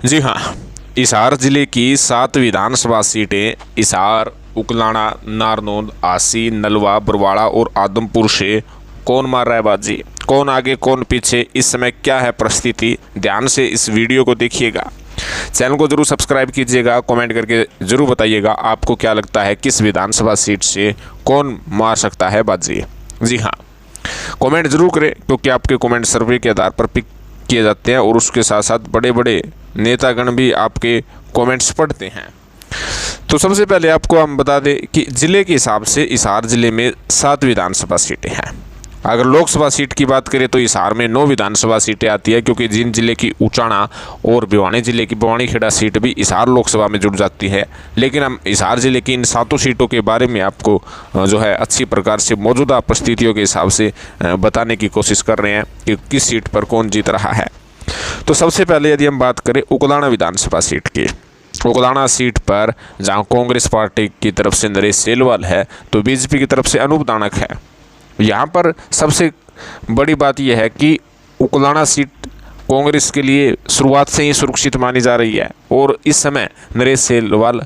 जी हाँ, हिसार जिले की 7 विधानसभा सीटें हिसार, उकलाना, नारनौंद, आसी, नलवा, बरवाड़ा और आदमपुर से कौन मार रहा है बाजी, कौन आगे कौन पीछे, इस समय क्या है परिस्थिति, ध्यान से इस वीडियो को देखिएगा। चैनल को जरूर सब्सक्राइब कीजिएगा, कमेंट करके जरूर बताइएगा आपको क्या लगता है किस विधानसभा सीट से कौन मार सकता है बाजी। जी हाँ, कमेंट जरूर करें क्योंकि आपके कमेंट सर्वे के आधार पर पिक किए जाते हैं और उसके साथ साथ बड़े बड़े नेतागण भी आपके कमेंट्स पढ़ते हैं। तो सबसे पहले आपको हम बता दें कि ज़िले के हिसाब से हिसार ज़िले में 7 विधानसभा सीटें हैं। अगर लोकसभा सीट की बात करें तो हिसार में 9 विधानसभा सीटें आती है, क्योंकि जिन जिले की उचाना और भिवानी जिले की बवानीखेड़ा सीट भी हिसार लोकसभा में जुड़ जाती है। लेकिन हम हिसार जिले की इन 7 सीटों के बारे में आपको जो है अच्छी प्रकार से मौजूदा परिस्थितियों के हिसाब से बताने की कोशिश कर रहे हैं कि किस सीट पर कौन जीत रहा है। तो सबसे पहले यदि हम बात करें उकलाना विधानसभा सीट की, उकलाना सीट पर जहां कांग्रेस पार्टी की तरफ से नरेश सेलवाल है तो बीजेपी की तरफ से अनूप दानक है। यहाँ पर सबसे बड़ी बात यह है कि उकलाना सीट कांग्रेस के लिए शुरुआत से ही सुरक्षित मानी जा रही है और इस समय नरेश सेलवाल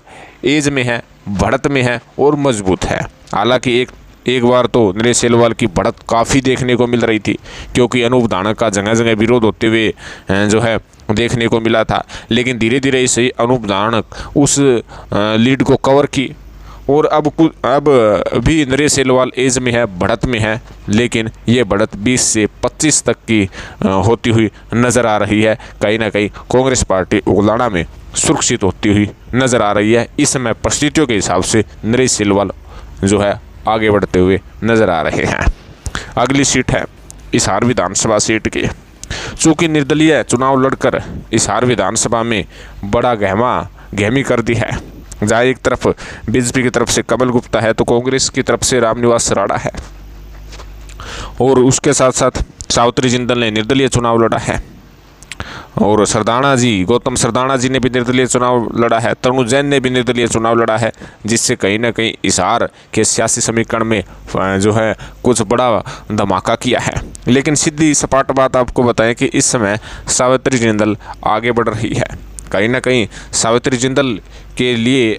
एज में है, बढ़त में है और मजबूत है। हालांकि एक बार तो नरेश सेलवाल की बढ़त काफ़ी देखने को मिल रही थी, क्योंकि अनूप दानक का जगह जगह विरोध होते हुए जो है देखने को मिला था। लेकिन धीरे धीरे इसे अनूप दानक उस लीड को कवर की और अब भी नरेश सेलवाल एज में है, बढ़त में है, लेकिन ये बढ़त 20 से 25 तक की होती हुई नज़र आ रही है। कहीं ना कहीं कांग्रेस पार्टी उकलाना में सुरक्षित होती हुई नज़र आ रही है। इस समय परिस्थितियों के हिसाब से नरेश सेलवाल जो है आगे बढ़ते हुए नज़र आ रहे हैं। अगली सीट है हिसार विधानसभा सीट की। चूँकि निर्दलीय चुनाव लड़कर हिसार विधानसभा में बड़ा गहमी कर दी है, जहाँ एक तरफ बीजेपी की तरफ से कमल गुप्ता है तो कांग्रेस की तरफ से रामनिवास राणा है और उसके साथ साथ सावित्री जिंदल ने निर्दलीय चुनाव लड़ा है और गौतम सरदाना जी ने भी निर्दलीय चुनाव लड़ा है, तरुण जैन ने भी निर्दलीय चुनाव लड़ा है, जिससे कहीं ना कहीं हिसार के सियासी समीकरण में जो है कुछ बड़ा धमाका किया है। लेकिन सीधी सपाट बात आपको बताएं कि इस समय सावित्री जिंदल आगे बढ़ रही है। कहीं ना कहीं सावित्री जिंदल के लिए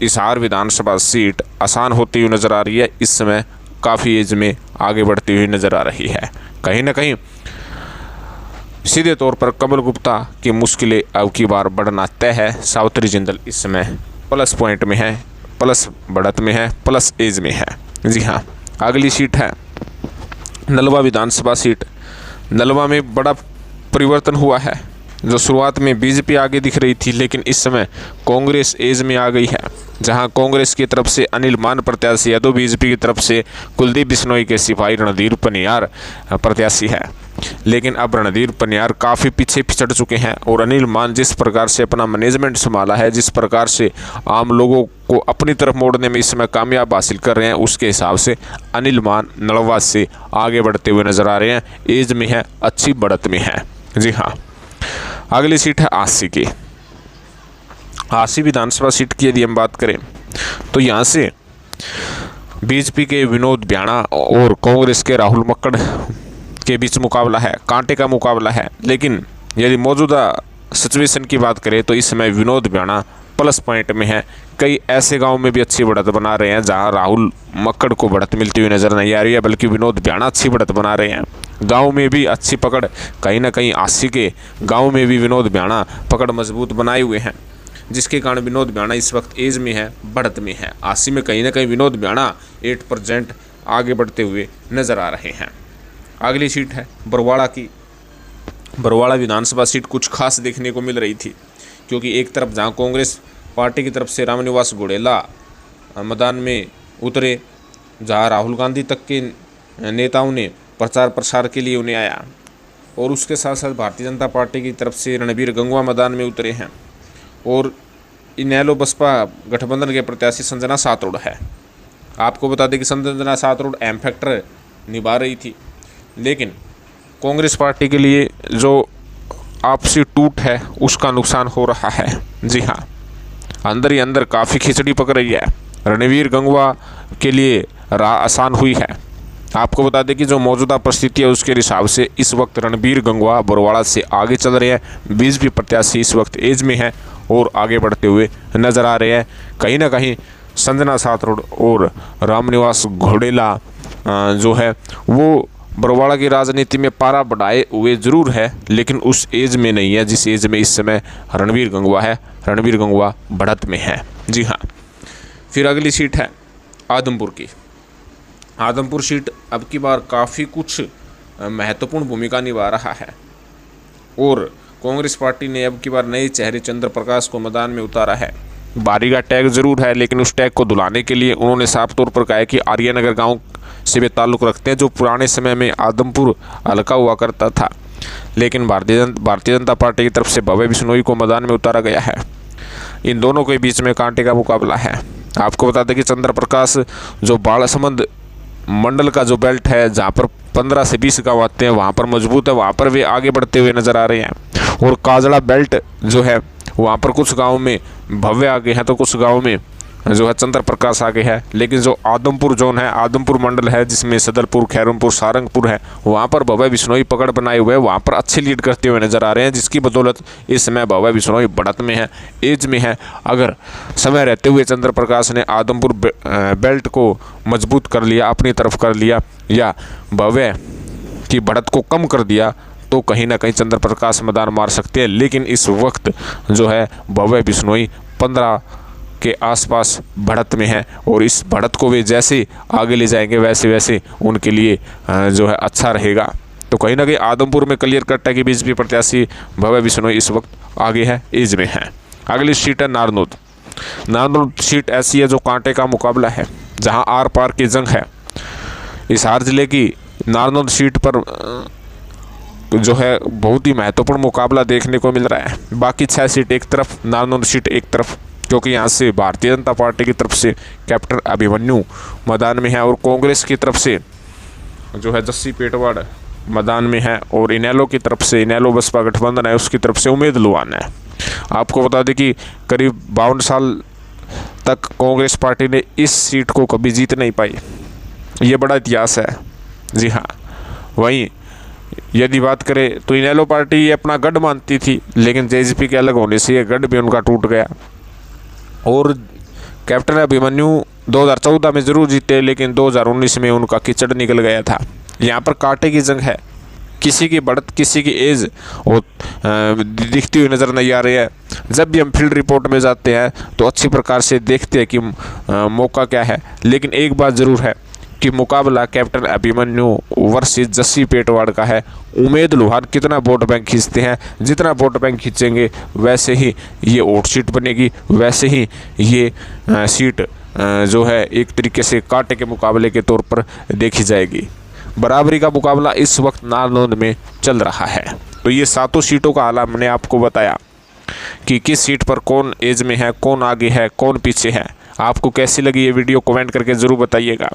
हिसार विधानसभा सीट आसान होती हुई नज़र आ रही है। इस समय काफ़ी एज में आगे बढ़ती हुई नज़र आ रही है। कहीं ना कहीं सीधे तौर पर कमल गुप्ता की मुश्किलें अब की बार बढ़ना तय है। सावित्री जिंदल इस समय प्लस पॉइंट में है, प्लस बढ़त में है, प्लस एज में है। जी हाँ, अगली सीट है नलवा विधानसभा सीट। नलवा में बड़ा परिवर्तन हुआ है। जो शुरुआत में बीजेपी आगे दिख रही थी, लेकिन इस समय कांग्रेस एज में आ गई है, जहां कांग्रेस की तरफ से अनिल मान प्रत्याशी है तो बीजेपी की तरफ से कुलदीप बिश्नोई के सिपाही रणधीर पनियार प्रत्याशी है। लेकिन अब रणधीर पनियार काफ़ी पीछे पिछड़ चुके हैं और अनिल मान जिस प्रकार से अपना मैनेजमेंट संभाला है, जिस प्रकार से आम लोगों को अपनी तरफ मोड़ने में इस समय कामयाब हासिल कर रहे हैं, उसके हिसाब से अनिल मान नलवा से आगे बढ़ते हुए नजर आ रहे हैं। एज में है, अच्छी बढ़त में है। जी हाँ, अगली सीट है आसी की। आसी विधानसभा सीट की यदि हम बात करें तो यहाँ से बीजेपी के विनोद ब्याणा और कांग्रेस के राहुल मक्कड़ के बीच मुकाबला है, कांटे का मुकाबला है। लेकिन यदि मौजूदा सिचुएशन की बात करें तो इस समय विनोद ब्याणा प्लस पॉइंट में है। कई ऐसे गांव में भी अच्छी बढ़त बना रहे हैं जहां राहुल मक्कड़ को बढ़त मिलती हुई नजर नहीं आ रही है, बल्कि विनोद ब्याणा अच्छी बढ़त बना रहे हैं। गांव में भी अच्छी पकड़, कहीं ना कहीं आसी के गांव में भी विनोद ब्याणा पकड़ मजबूत बनाए हुए हैं, जिसके कारण विनोद ब्याणा इस वक्त एज में है, बढ़त में है। आसी में कहीं ना कहीं विनोद ब्याणा 8% आगे बढ़ते हुए नजर आ रहे हैं। अगली सीट है बरवाड़ा की। बरवाड़ा विधानसभा सीट कुछ खास देखने को मिल रही थी, क्योंकि एक तरफ जहां कांग्रेस पार्टी की तरफ से रामनिवास घोडेला मैदान में उतरे, जहां राहुल गांधी तक के नेताओं ने प्रचार प्रसार के लिए उन्हें आया, और उसके साथ साथ भारतीय जनता पार्टी की तरफ से रणबीर गंगवा मैदान में उतरे हैं और इनेलो बसपा गठबंधन के प्रत्याशी संजना सातरोड है। आपको बता दें कि संजना सातरोड अहम फैक्टर निभा रही थी, लेकिन कांग्रेस पार्टी के लिए जो आपसी टूट है उसका नुकसान हो रहा है। जी हाँ, अंदर ही अंदर काफ़ी खिचड़ी पक रही है। रणवीर गंगवा के लिए राह आसान हुई है, आपको बता दें कि जो मौजूदा परिस्थिति है उसके हिसाब से इस वक्त रणबीर गंगवा बरवाड़ा से आगे चल रहे हैं। बीजेपी प्रत्याशी इस वक्त एज में हैं और आगे बढ़ते हुए नजर आ रहे हैं। कहीं ना कहीं संजना साथरोड और रामनिवास घोडेला जो है वो बरवाड़ा की राजनीति में पारा बढ़ाए हुए जरूर है, लेकिन उस एज में नहीं है जिस एज में इस समय रणबीर गंगवा है। रणबीर गंगवा बढ़त में है। जी हाँ। फिर अगली सीट है आदमपुर की। आदमपुर सीट अब की बार काफ़ी कुछ महत्वपूर्ण भूमिका निभा रहा है और कांग्रेस पार्टी ने अब की बार नए चेहरे चंद्र प्रकाश को मैदान में उतारा है। बारी का टैग जरूर है, लेकिन उस टैग को धुलाने के लिए उन्होंने साफ तौर पर कहा है कि आर्यनगर गांव से वे ताल्लुक़ रखते हैं, जो पुराने समय में आदमपुर हल्का हुआ करता था। लेकिन भारतीय जनता पार्टी की तरफ से भव्य बिश्नोई को मैदान में उतारा गया है। इन दोनों के बीच में कांटे का मुकाबला है। आपको बता दें कि चंद्र प्रकाश जो बालासमंद मंडल का जो बेल्ट है, जहाँ पर 15 से 20 गाँव आते हैं, वहाँ पर मजबूत है, वहाँ पर वे आगे बढ़ते हुए नजर आ रहे हैं। और काजड़ा बेल्ट जो है वहाँ पर कुछ गाँव में भव्य आगे हैं तो कुछ गाँव में जो है चंद्र प्रकाश आगे है। लेकिन जो आदमपुर जोन है, आदमपुर मंडल है, जिसमें सदरपुर, खैरमपुर, सारंगपुर है, वहाँ पर भव्य बिश्नोई पकड़ बनाए हुए वहाँ पर अच्छी लीड करते हुए नजर आ रहे हैं, जिसकी बदौलत इस समय भव्य बिश्नोई बढ़त में है, एज में है। अगर समय रहते हुए चंद्र प्रकाश ने आदमपुर बेल्ट को मजबूत कर लिया, अपनी तरफ कर लिया, या भव्य की बढ़त को कम कर दिया, तो कहीं ना कहीं चंद्र प्रकाश मैदान मार सकते हैं। लेकिन इस वक्त जो है भव्य बिश्नोई 15 के आसपास बढ़त में है और इस बढ़त को वे जैसे आगे ले जाएंगे वैसे वैसे उनके लिए जो है अच्छा रहेगा। तो कहीं ना कहीं आदमपुर में क्लियर कट है कि बीजेपी प्रत्याशी भव्य बिश्नोई इस वक्त आगे है, एज में है। अगली सीट है नारनौद। नारनौद सीट ऐसी है जो कांटे का मुकाबला है, जहां आर पार की जंग है। हिसार जिले की नारनौद सीट पर जो है बहुत ही महत्वपूर्ण मुकाबला देखने को मिल रहा है। बाकी 6 सीट एक तरफ, नारनौद सीट एक तरफ, क्योंकि यहाँ से भारतीय जनता पार्टी की तरफ से कैप्टन अभिमन्यु मैदान में है और कांग्रेस की तरफ से जो है जस्सी पेटवाड़ मैदान में है और इनेलो की तरफ से, इनेलो बसपा गठबंधन है, उसकी तरफ से उम्मीद लुआन है। आपको बता दें कि करीब 52 साल तक कांग्रेस पार्टी ने इस सीट को कभी जीत नहीं पाई। ये बड़ा इतिहास है। जी हाँ। वहीं यदि बात करें तो इनेलो पार्टी ये अपना गढ़ मानती थी, लेकिन जेजेपी के अलग होने से ये गढ़ भी उनका टूट गया और कैप्टन अभिमन्यु 2014 में ज़रूर जीते, लेकिन 2019 में उनका कीचड़ निकल गया था। यहाँ पर कांटे की जंग है, किसी की बढ़त किसी की एज और दिखती हुई नज़र नहीं आ रही है। जब भी हम फील्ड रिपोर्ट में जाते हैं तो अच्छी प्रकार से देखते हैं कि मौका क्या है, लेकिन एक बात ज़रूर है कि मुकाबला कैप्टन अभिमन्यु वर्सेस जस्सी पेटवाड़ का है। उम्मीद लुहान कितना वोट बैंक खींचते हैं, जितना वोट बैंक खींचेंगे वैसे ही ये वोट सीट बनेगी, वैसे ही ये सीट जो है एक तरीके से कांटे के मुकाबले के तौर पर देखी जाएगी। बराबरी का मुकाबला इस वक्त नारनौद में चल रहा है। तो ये 7 सीटों का हाल हमने आपको बताया कि किस सीट पर कौन एज में है, कौन आगे है, कौन पीछे है। आपको कैसी लगी ये वीडियो कमेंट करके ज़रूर बताइएगा।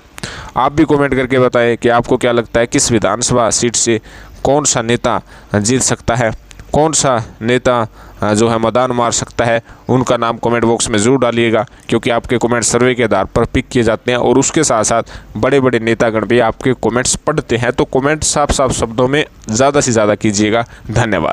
आप भी कमेंट करके बताएं कि आपको क्या लगता है किस विधानसभा सीट से कौन सा नेता जीत सकता है, कौन सा नेता जो है मैदान मार सकता है। उनका नाम कमेंट बॉक्स में ज़रूर डालिएगा, क्योंकि आपके कमेंट सर्वे के आधार पर पिक किए जाते हैं और उसके साथ साथ बड़े बड़े नेतागण भी आपके कमेंट्स पढ़ते हैं। तो कमेंट साफ साफ शब्दों में ज़्यादा से ज़्यादा कीजिएगा। धन्यवाद।